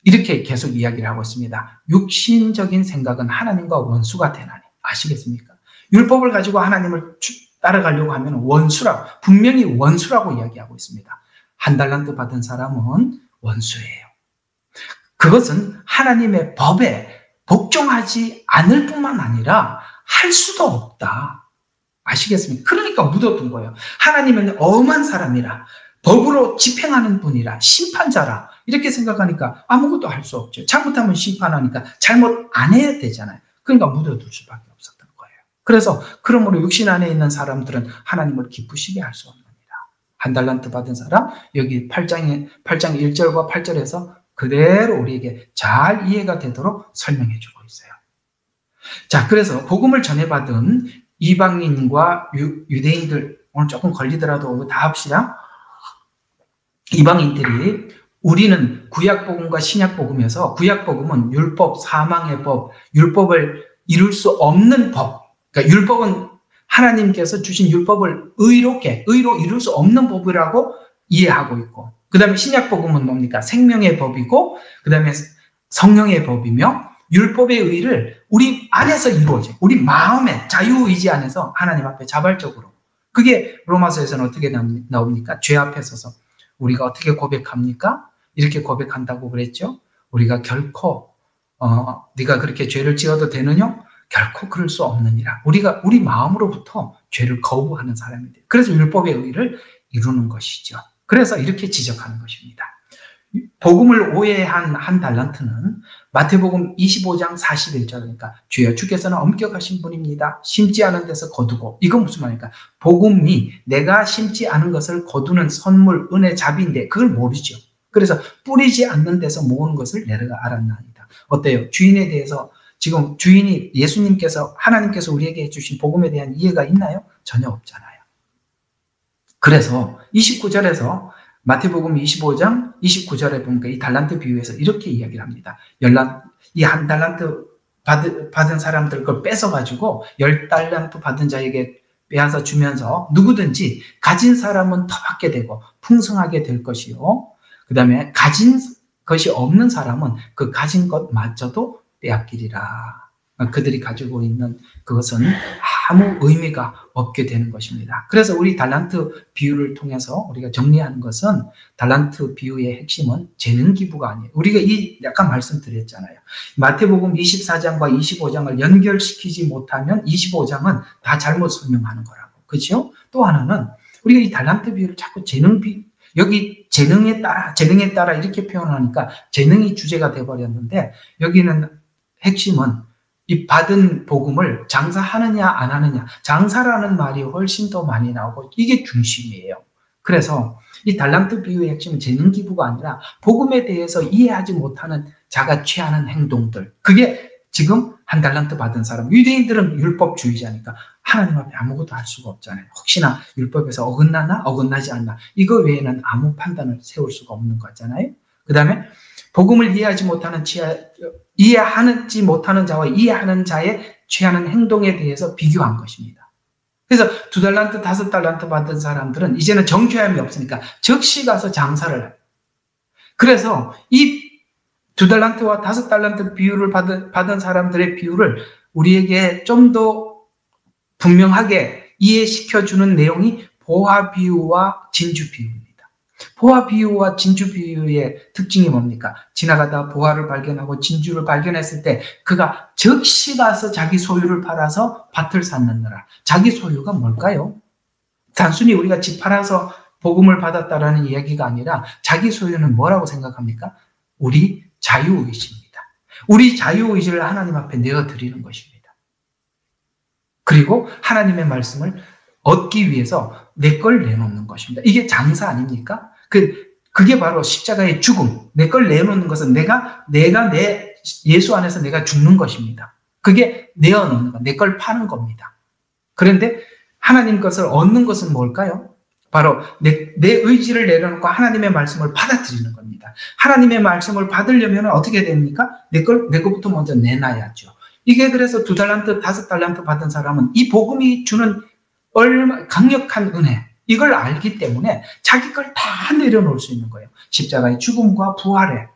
이렇게 계속 이야기를 하고 있습니다. 육신적인 생각은 하나님과 원수가 되나니. 아시겠습니까? 율법을 가지고 하나님을 따라가려고 하면 분명히 원수라고 이야기하고 있습니다. 1달란트 받은 사람은 원수예요. 그것은 하나님의 법에 복종하지 않을 뿐만 아니라 할 수도 없다. 아시겠습니까? 그러니까 묻어둔 거예요. 하나님은 엄한 사람이라 법으로 집행하는 분이라 심판자라 이렇게 생각하니까 아무것도 할 수 없죠. 잘못하면 심판하니까 잘못 안 해야 되잖아요. 그러니까 묻어둘 수밖에 없었던 거예요. 그래서 그러므로 육신 안에 있는 사람들은 하나님을 기쁘시게 할 수 없느니라. 한 달란트 받은 사람, 여기 8장 1절과 8절에서 그대로 우리에게 잘 이해가 되도록 설명해 주고 있어요. 자, 그래서 복음을 전해받은 이방인과 유대인들, 오늘 조금 걸리더라도 다 합시다. 이방인들이 우리는 구약복음과 신약복음에서 구약복음은 율법, 사망의 법, 율법을 이룰 수 없는 법. 그러니까 율법은 하나님께서 주신 율법을 의로 이룰 수 없는 법이라고 이해하고 있고, 그 다음에 신약복음은 뭡니까? 생명의 법이고, 그 다음에 성령의 법이며, 율법의 의를 우리 안에서 이루어져. 우리 마음의 자유의지 안에서 하나님 앞에 자발적으로. 그게 로마서에서는 어떻게 나옵니까? 죄 앞에 서서 우리가 어떻게 고백합니까? 이렇게 고백한다고 그랬죠. 우리가 결코 네가 그렇게 죄를 지어도 되느냐? 결코 그럴 수 없느니라. 우리가 우리 마음으로부터 죄를 거부하는 사람이 돼요. 그래서 율법의 의를 이루는 것이죠. 그래서 이렇게 지적하는 것입니다. 복음을 오해한 한 달란트는 마태복음 25장 41절, 그러니까 주여 주께서는 엄격하신 분입니다. 심지 않은 데서 거두고. 이건 무슨 말입니까? 복음이 내가 심지 않은 것을 거두는 선물, 은혜, 자비인데 그걸 모르죠. 그래서 뿌리지 않는 데서 모으는 것을 내가 알았나이다. 어때요? 주인에 대해서 지금 주인이 예수님께서, 하나님께서 우리에게 해주신 복음에 대한 이해가 있나요? 전혀 없잖아요. 그래서 29절에서 마태복음 25장 29절에 보니까 이 달란트 비유에서 이렇게 이야기를 합니다. 이 한 달란트 받은 사람들 걸 뺏어가지고 10달란트 받은 자에게 빼앗아 주면서 누구든지 가진 사람은 더 받게 되고 풍성하게 될 것이요. 그 다음에 가진 것이 없는 사람은 그 가진 것마저도 빼앗기리라. 그들이 가지고 있는 그것은 아무 의미가 없게 되는 것입니다. 그래서 우리 달란트 비유를 통해서 우리가 정리하는 것은, 달란트 비유의 핵심은 재능 기부가 아니에요. 우리가 약간 말씀드렸잖아요. 마태복음 24장과 25장을 연결시키지 못하면 25장은 다 잘못 설명하는 거라고. 그렇죠? 또 하나는 우리가 이 달란트 비유를 자꾸 여기 재능에 따라 이렇게 표현하니까 재능이 주제가 돼버렸는데, 여기는 핵심은 이 받은 복음을 장사하느냐 안 하느냐, 장사라는 말이 훨씬 더 많이 나오고 이게 중심이에요. 그래서 이 달란트 비유의 핵심은 재능 기부가 아니라 복음에 대해서 이해하지 못하는 자가 취하는 행동들, 그게 지금 한 달란트 받은 사람, 유대인들은 율법주의자니까 하나님 앞에 아무것도 할 수가 없잖아요. 혹시나 율법에서 어긋나나 어긋나지 않나, 이거 외에는 아무 판단을 세울 수가 없는 거잖아요. 그 다음에 복음을 이해하지 못하는 자와 이해하는 자의 취하는 행동에 대해서 비교한 것입니다. 그래서 2달란트, 5달란트 받은 사람들은 이제는 정죄함이 없으니까 즉시 가서 장사를 해요. 그래서 이 2달란트와 5달란트 비유를 받은 사람들의 비유를 우리에게 좀 더 분명하게 이해시켜주는 내용이 보화 비유와 진주 비유입니다. 보화 비유와 진주 비유의 특징이 뭡니까? 지나가다 보화를 발견하고 진주를 발견했을 때 그가 즉시 가서 자기 소유를 팔아서 밭을 샀느니라. 자기 소유가 뭘까요? 단순히 우리가 집 팔아서 복음을 받았다라는 이야기가 아니라 자기 소유는 뭐라고 생각합니까? 우리 자유의지입니다. 우리 자유의지를 하나님 앞에 내어드리는 것입니다. 그리고 하나님의 말씀을 얻기 위해서 내 걸 내놓는 것입니다. 이게 장사 아닙니까? 그게 바로 십자가의 죽음. 내 걸 내놓는 것은 내가 내 예수 안에서 내가 죽는 것입니다. 그게 내어놓는 것, 내 걸 파는 겁니다. 그런데 하나님 것을 얻는 것은 뭘까요? 바로 내 의지를 내려놓고 하나님의 말씀을 받아들이는 겁니다. 하나님의 말씀을 받으려면 어떻게 됩니까? 내 것부터 먼저 내놔야죠. 이게 그래서 2달란트, 5달란트 받은 사람은 이 복음이 주는 얼마 강력한 은혜, 이걸 알기 때문에 자기 걸 다 내려놓을 수 있는 거예요. 십자가의 죽음과 부활의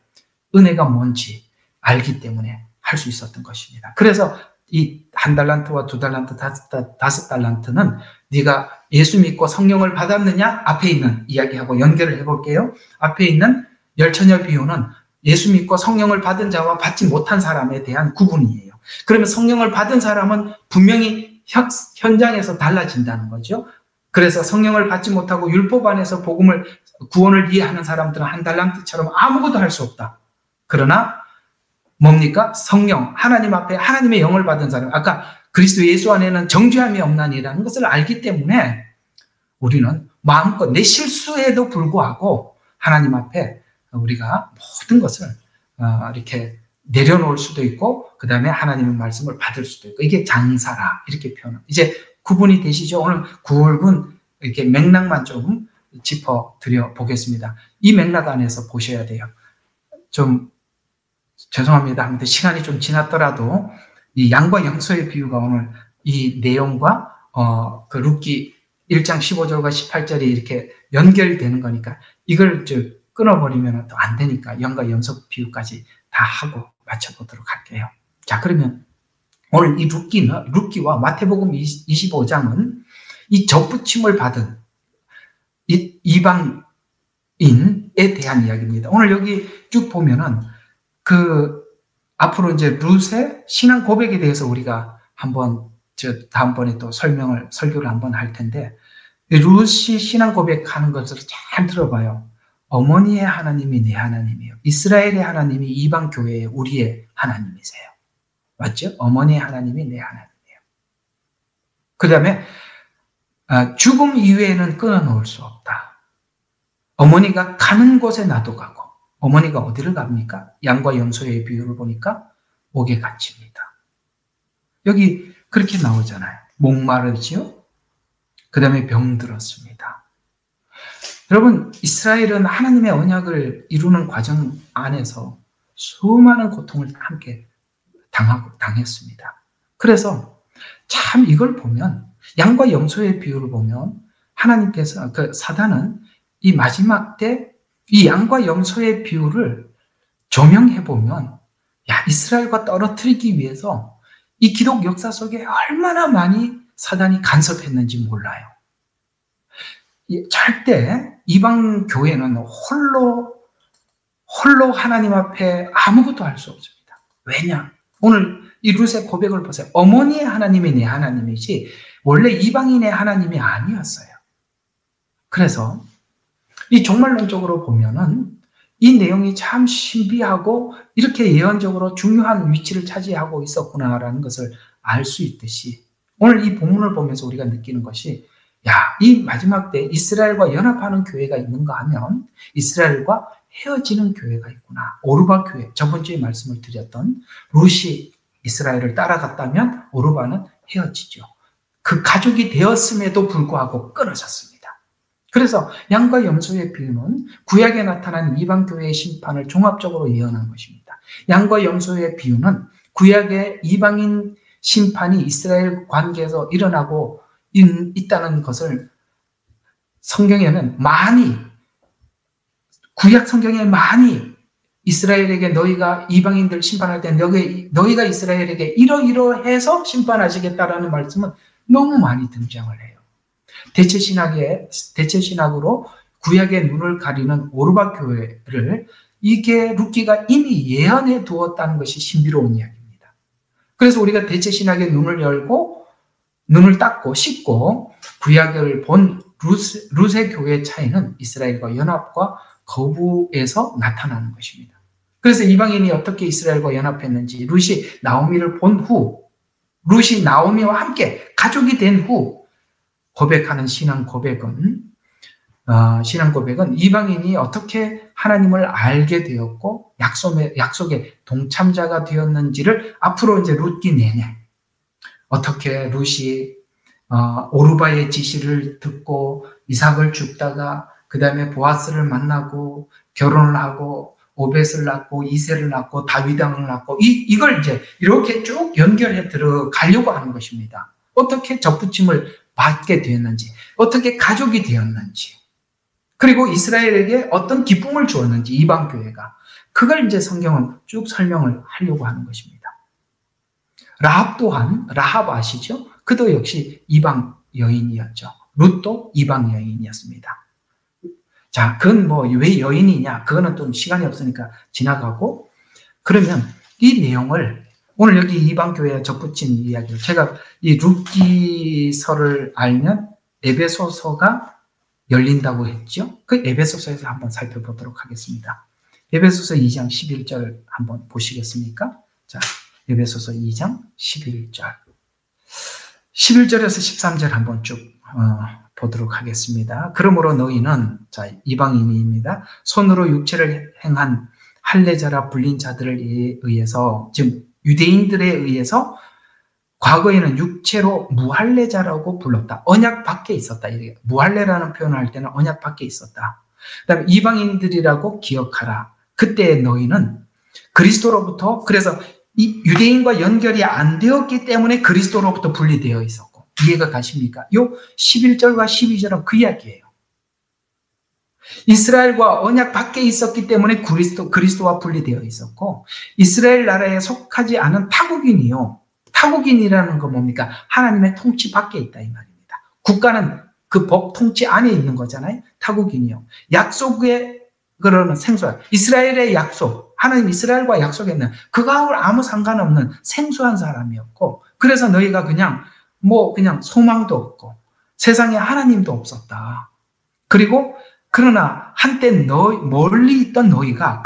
은혜가 뭔지 알기 때문에 할 수 있었던 것입니다. 그래서 이 1달란트와 2달란트, 5달란트는 네가 예수 믿고 성령을 받았느냐? 앞에 있는 이야기하고 연결을 해볼게요. 앞에 있는 열처녀 비유는 예수 믿고 성령을 받은 자와 받지 못한 사람에 대한 구분이에요. 그러면 성령을 받은 사람은 분명히 현장에서 달라진다는 거죠. 그래서 성령을 받지 못하고 율법 안에서 구원을 이해하는 사람들은 한 달란트처럼 아무것도 할 수 없다. 그러나 뭡니까? 성령, 하나님 앞에 하나님의 영을 받은 사람, 아까 그리스도 예수 안에는 정죄함이 없나니라는 것을 알기 때문에 우리는 마음껏 내 실수에도 불구하고 하나님 앞에 우리가 모든 것을 이렇게 내려놓을 수도 있고, 그 다음에 하나님의 말씀을 받을 수도 있고, 이게 장사라 이렇게 표현합니다. 이제 구분이 되시죠? 오늘 굵은 이렇게 맥락만 좀 짚어드려 보겠습니다. 이 맥락 안에서 보셔야 돼요. 좀 죄송합니다. 아무튼 시간이 좀 지났더라도 이 양과 염소의 비유가 오늘 이 내용과 그 룻기 1장 15절과 18절이 이렇게 연결되는 거니까 이걸 끊어버리면 또 안 되니까 양과 염소 비유까지 다 하고 맞춰보도록 할게요. 자, 그러면 오늘 이 룻기와 마태복음 25장은 이 접붙임을 받은 이 이방인에 대한 이야기입니다. 오늘 여기 쭉 보면은 앞으로 이제 룻의 신앙 고백에 대해서 우리가 다음번에 또 설교를 한번 할 텐데, 룻이 신앙 고백하는 것을 잘 들어봐요. 어머니의 하나님이 내 하나님이에요. 이스라엘의 하나님이 이방 교회의 우리의 하나님이세요. 맞죠? 어머니의 하나님이 내 하나님이에요. 그 다음에 죽음 이외에는 끊어놓을 수 없다. 어머니가 가는 곳에 나도 가고, 어머니가 어디를 갑니까? 양과 염소의 비유를 보니까 옥에 갇힙니다. 여기 그렇게 나오잖아요. 목마르지요? 그 다음에 병들었습니다. 여러분, 이스라엘은 하나님의 언약을 이루는 과정 안에서 수많은 고통을 함께 당했습니다. 그래서 참 이걸 보면, 양과 염소의 비유를 보면 하나님께서, 사단은 이 마지막 때 이 양과 염소의 비유를 조명해보면, 이스라엘과 떨어뜨리기 위해서 이 기독 역사 속에 얼마나 많이 사단이 간섭했는지 몰라요. 절대 이방 교회는 홀로 하나님 앞에 아무것도 할 수 없습니다. 왜냐? 오늘 이 룻의 고백을 보세요. 어머니의 하나님이 내 하나님이지 원래 이방인의 하나님이 아니었어요. 그래서 이 종말론적으로 보면은 이 내용이 참 신비하고 이렇게 예언적으로 중요한 위치를 차지하고 있었구나라는 것을 알 수 있듯이, 오늘 이 본문을 보면서 우리가 느끼는 것이, 이 마지막 때 이스라엘과 연합하는 교회가 있는가 하면 이스라엘과 헤어지는 교회가 있구나. 오르바 교회, 저번 주에 말씀을 드렸던 룻이 이스라엘을 따라갔다면 오르바는 헤어지죠. 그 가족이 되었음에도 불구하고 끊어졌습니다. 그래서 양과 염소의 비유는 구약에 나타난 이방 교회의 심판을 종합적으로 예언한 것입니다. 양과 염소의 비유는 구약의 이방인 심판이 이스라엘 관계에서 일어나고 있다는 것을 성경에는 구약 성경에 많이 이스라엘에게 너희가 이방인들 심판할 때 너희가 이스라엘에게 이러이러해서 심판하시겠다라는 말씀은 너무 많이 등장을 해요. 대체신학으로 구약의 눈을 가리는 오르바 교회를 이게 룻기가 이미 예언해 두었다는 것이 신비로운 이야기입니다. 그래서 우리가 대체신학의 눈을 닦고 씻고 구약을 본 룻의 교회의 차이는 이스라엘과 연합과 거부에서 나타나는 것입니다. 그래서 이방인이 어떻게 이스라엘과 연합했는지, 룻이 나오미를 본 후, 룻이 나오미와 함께 가족이 된 후 고백하는 신앙 고백은 이방인이 어떻게 하나님을 알게 되었고 약속의 동참자가 되었는지를 앞으로 이제 룻기 내내 어떻게 룻이 오르바의 지시를 듣고 이삭을 줍다가 그 다음에 보아스를 만나고 결혼을 하고 오벳을 낳고 이새를 낳고 다윗왕을 낳고 이걸 이제 이렇게 쭉 연결해 들어가려고 하는 것입니다. 어떻게 접붙임을 받게 되었는지, 어떻게 가족이 되었는지, 그리고 이스라엘에게 어떤 기쁨을 주었는지 이방 교회가, 그걸 이제 성경은 쭉 설명을 하려고 하는 것입니다. 라합 아시죠? 그도 역시 이방 여인이었죠. 룻도 이방 여인이었습니다. 자, 그건 왜 여인이냐? 그거는 좀 시간이 없으니까 지나가고, 그러면 이 내용을 오늘 여기 이방 교회에 접붙인 이야기를, 제가 이 룻기서를 알면 에베소서가 열린다고 했죠. 그 에베소서에서 한번 살펴보도록 하겠습니다. 에베소서 2장 11절 한번 보시겠습니까? 자, 에베소서 2장 11절. 11절에서 13절 한번 쭉 보도록 하겠습니다. 그러므로 너희는, 자, 이방인입니다. 손으로 육체를 행한 할례자라 불린 자들에 의해서, 지금 유대인들에 의해서 과거에는 육체로 무할례자라고 불렀다. 언약 밖에 있었다. 이렇게 무할례라는 표현을 할 때는 언약 밖에 있었다. 그다음에 이방인들이라고 기억하라. 그때 너희는 그리스도로부터, 그래서 이 유대인과 연결이 안 되었기 때문에 그리스도로부터 분리되어 있었고, 이해가 가십니까? 요 11절과 12절은 그 이야기예요. 이스라엘과 언약 밖에 있었기 때문에 그리스도와 분리되어 있었고, 이스라엘 나라에 속하지 않은 타국인이요. 타국인이라는 건 뭡니까? 하나님의 통치 밖에 있다 이 말입니다. 국가는 그 법 통치 안에 있는 거잖아요. 타국인이요. 약속의 그러는 생소한 이스라엘의 약속, 하나님 이스라엘과 약속했는 그거하고 아무 상관없는 생소한 사람이었고, 그래서 너희가 그냥 소망도 없고 세상에 하나님도 없었다. 그리고 그러나 한때 멀리 있던 너희가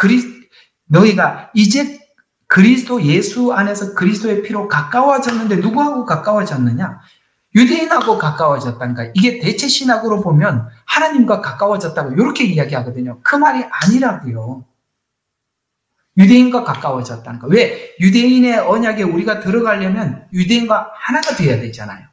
이제 그리스도 예수 안에서 그리스도의 피로 가까워졌는데, 누구하고 가까워졌느냐? 유대인하고 가까워졌다니까. 이게 대체 신학으로 보면 하나님과 가까워졌다고 이렇게 이야기하거든요. 그 말이 아니라고요. 유대인과 가까워졌다니까. 왜? 유대인의 언약에 우리가 들어가려면 유대인과 하나가 돼야 되잖아요.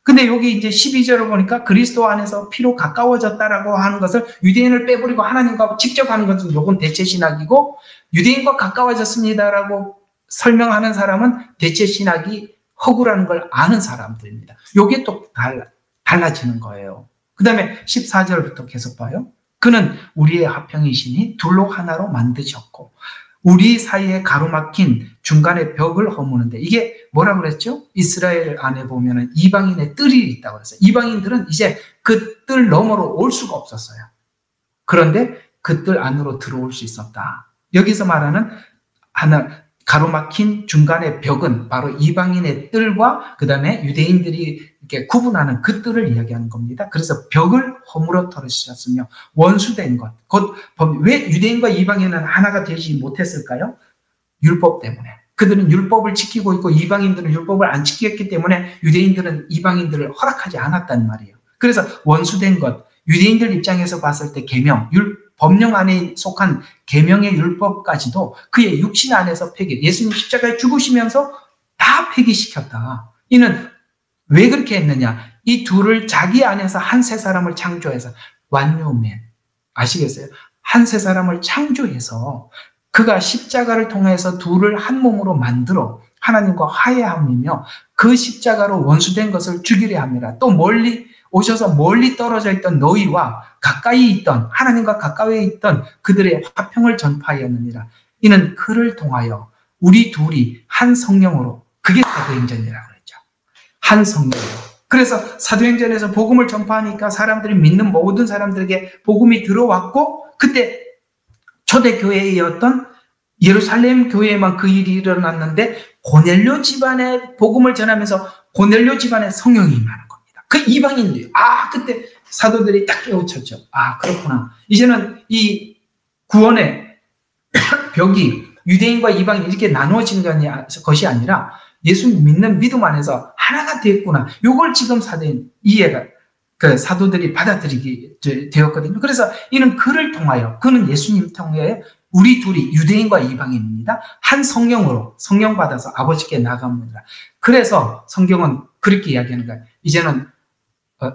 근데 여기 이제 12절을 보니까 그리스도 안에서 피로 가까워졌다라고 하는 것을 유대인을 빼버리고 하나님과 직접 하는 것은 요건 대체 신학이고, 유대인과 가까워졌습니다라고 설명하는 사람은 대체 신학이 허구라는 걸 아는 사람들입니다. 요게 또 달라지는 거예요. 그 다음에 14절부터 계속 봐요. 그는 우리의 화평이시니 둘로 하나로 만드셨고 우리 사이에 가로막힌 중간에 벽을 허무는데, 이게 뭐라고 그랬죠? 이스라엘 안에 보면은 이방인의 뜰이 있다고 그랬어요. 이방인들은 이제 그 뜰 너머로 올 수가 없었어요. 그런데 그 뜰 안으로 들어올 수 있었다. 여기서 말하는 가로막힌 중간의 벽은 바로 이방인의 뜰과 그 다음에 유대인들이 이렇게 구분하는 그 뜰을 이야기하는 겁니다. 그래서 벽을 허물어 털으셨으며 원수된 것. 왜 유대인과 이방인은 하나가 되지 못했을까요? 율법 때문에. 그들은 율법을 지키고 있고 이방인들은 율법을 안 지켰기 때문에 유대인들은 이방인들을 허락하지 않았단 말이에요. 그래서 원수된 것. 유대인들 입장에서 봤을 때 계명, 법령 안에 속한 계명의 율법까지도 그의 육신 안에서 폐기, 예수님 십자가에 죽으시면서 다 폐기시켰다. 이는 왜 그렇게 했느냐? 이 둘을 자기 안에서 한 세 사람을 창조해서, 완료맨, 아시겠어요? 한 세 사람을 창조해서 그가 십자가를 통해서 둘을 한 몸으로 만들어 하나님과 화해함이며, 그 십자가로 원수된 것을 죽이려 합니다. 또 멀리 오셔서 멀리 떨어져 있던 너희와 가까이 있던, 하나님과 가까이 있던 그들의 화평을 전파하였느니라. 이는 그를 통하여 우리 둘이 한 성령으로, 그게 사도행전이라고 그랬죠. 한 성령으로. 그래서 사도행전에서 복음을 전파하니까 사람들이 믿는 모든 사람들에게 복음이 들어왔고, 그때 초대교회였던 예루살렘 교회에만 그 일이 일어났는데, 고넬료 집안에 복음을 전하면서 고넬료 집안에 성령이 임하는 겁니다. 그 이방인들이, 그때 사도들이 딱 깨우쳤죠. 그렇구나. 이제는 이 구원의 벽이 유대인과 이방인 이렇게 나누어진 것이 아니라 예수 믿는 믿음 안에서 하나가 됐구나. 이걸 지금 사도들이 받아들이게 되었거든요. 그래서 이는 그를 통하여, 그는 예수님 통하여 우리 둘이, 유대인과 이방인입니다, 한 성령으로 성령 받아서 아버지께 나갑니다. 그래서 성경은 그렇게 이야기하는 거예요. 이제는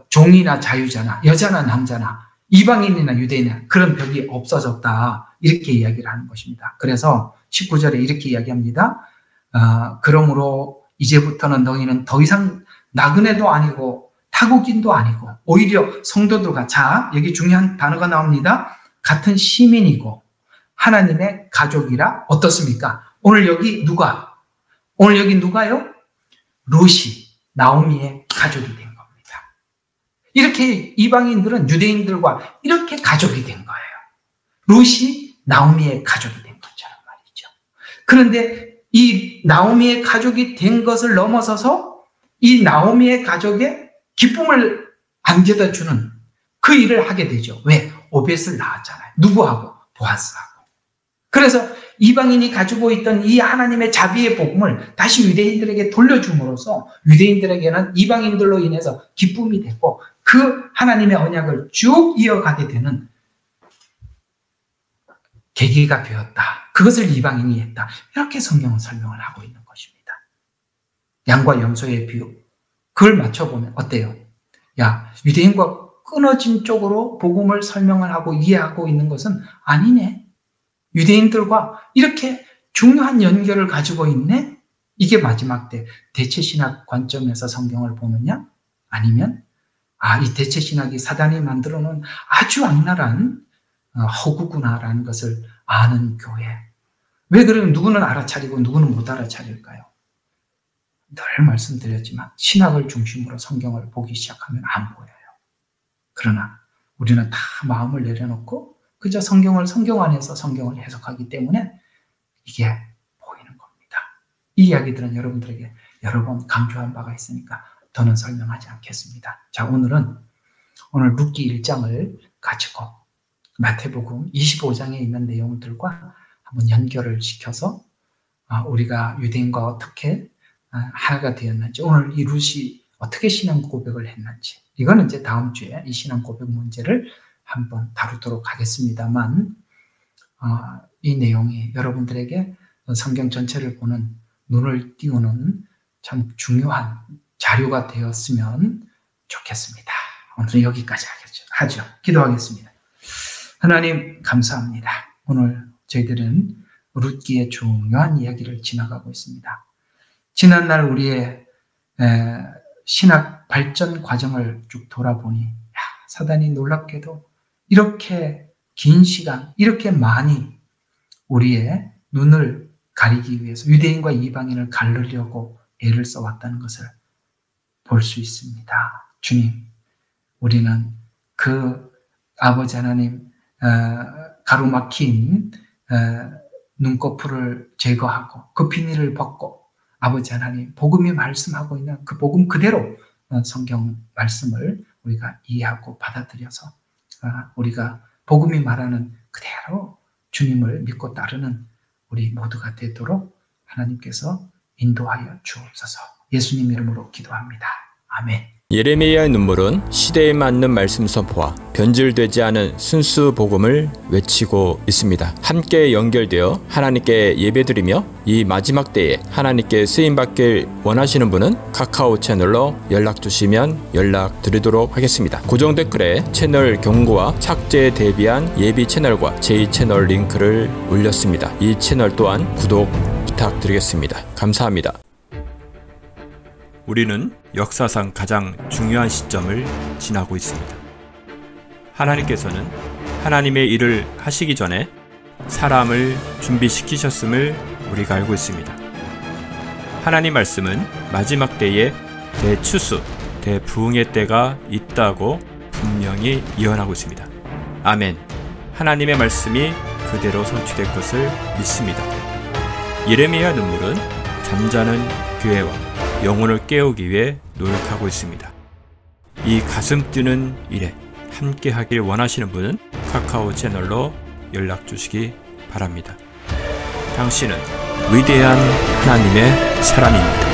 종이나 자유자나 여자나 남자나 이방인이나 유대인이나 그런 벽이 없어졌다, 이렇게 이야기를 하는 것입니다. 그래서 19절에 이렇게 이야기합니다. 그러므로 이제부터는 너희는 더 이상 나그네도 아니고 타국인도 아니고 오히려 성도들과, 여기 중요한 단어가 나옵니다. 같은 시민이고 하나님의 가족이라. 어떻습니까? 오늘 여기 누가요? 롯이 나오미의 가족이 된 겁니다. 이렇게 이방인들은 유대인들과 이렇게 가족이 된 거예요. 롯이 나오미의 가족이 된 것처럼 말이죠. 그런데 이 나오미의 가족이 된 것을 넘어서서 이 나오미의 가족의 기쁨을 안겨다 주는 그 일을 하게 되죠. 왜? 오벳을 낳았잖아요. 누구하고? 보아스하고. 그래서 이방인이 가지고 있던 이 하나님의 자비의 복음을 다시 유대인들에게 돌려줌으로써 유대인들에게는 이방인들로 인해서 기쁨이 되고 그 하나님의 언약을 쭉 이어가게 되는 계기가 되었다. 그것을 이방인이 했다. 이렇게 성경은 설명을 하고 있는 것입니다. 양과 염소의 비유. 그걸 맞춰보면 어때요? 야, 유대인과 끊어진 쪽으로 복음을 설명을 하고 이해하고 있는 것은 아니네. 유대인들과 이렇게 중요한 연결을 가지고 있네? 이게 마지막 때 대체신학 관점에서 성경을 보느냐? 아니면 이 대체신학이 사단이 만들어 놓은 아주 악랄한 허구구나라는 것을 아는 교회. 왜 그러면 누구는 알아차리고 누구는 못 알아차릴까요? 늘 말씀드렸지만 신학을 중심으로 성경을 보기 시작하면 안 보여요. 그러나 우리는 다 마음을 내려놓고 그저 성경을 성경 안에서 성경을 해석하기 때문에 이게 보이는 겁니다. 이 이야기들은 여러분들에게 여러 번 강조한 바가 있으니까 더는 설명하지 않겠습니다. 자, 오늘 룻기 1장을 가지고 마태복음 25장에 있는 내용들과 한번 연결을 시켜서 우리가 유대인과 어떻게 하나가 되었는지, 오늘 이 룻이 어떻게 신앙 고백을 했는지, 이거는 이제 다음 주에 이 신앙 고백 문제를 한번 다루도록 하겠습니다만, 이 내용이 여러분들에게 성경 전체를 보는 눈을 띄우는 참 중요한 자료가 되었으면 좋겠습니다. 오늘은 여기까지 하죠. 기도하겠습니다. 하나님 감사합니다. 오늘 저희들은 룻기의 중요한 이야기를 지나가고 있습니다. 지난날 우리의 신학 발전 과정을 쭉 돌아보니 사단이 놀랍게도 이렇게 긴 시간, 이렇게 많이 우리의 눈을 가리기 위해서 유대인과 이방인을 가르려고 애를 써왔다는 것을 볼 수 있습니다. 주님, 우리는 그 아버지 하나님 가로막힌 눈꺼풀을 제거하고 그 비닐을 벗고 아버지 하나님 복음이 말씀하고 있는 그 복음 그대로 성경 말씀을 우리가 이해하고 받아들여서 우리가 복음이 말하는 그대로 주님을 믿고 따르는 우리 모두가 되도록 하나님께서 인도하여 주옵소서. 예수님 이름으로 기도합니다. 아멘. 예레미야의 눈물은 시대에 맞는 말씀 선포와 변질되지 않은 순수 복음을 외치고 있습니다. 함께 연결되어 하나님께 예배드리며 이 마지막 때에 하나님께 쓰임받길 원하시는 분은 카카오 채널로 연락주시면 연락드리도록 하겠습니다. 고정 댓글에 채널 경고와 착제에 대비한 예비 채널과 제2채널 링크를 올렸습니다. 이 채널 또한 구독 부탁드리겠습니다. 감사합니다. 우리는 역사상 가장 중요한 시점을 지나고 있습니다. 하나님께서는 하나님의 일을 하시기 전에 사람을 준비시키셨음을 우리가 알고 있습니다. 하나님 말씀은 마지막 때에 대추수, 대부흥의 때가 있다고 분명히 예언하고 있습니다. 아멘. 하나님의 말씀이 그대로 성취될 것을 믿습니다. 예레미야 눈물은 잠자는 교회와 영혼을 깨우기 위해 노력하고 있습니다. 이 가슴 뛰는 일에 함께 하길 원하시는 분은 카카오 채널로 연락 주시기 바랍니다. 당신은 위대한 하나님의 사람입니다.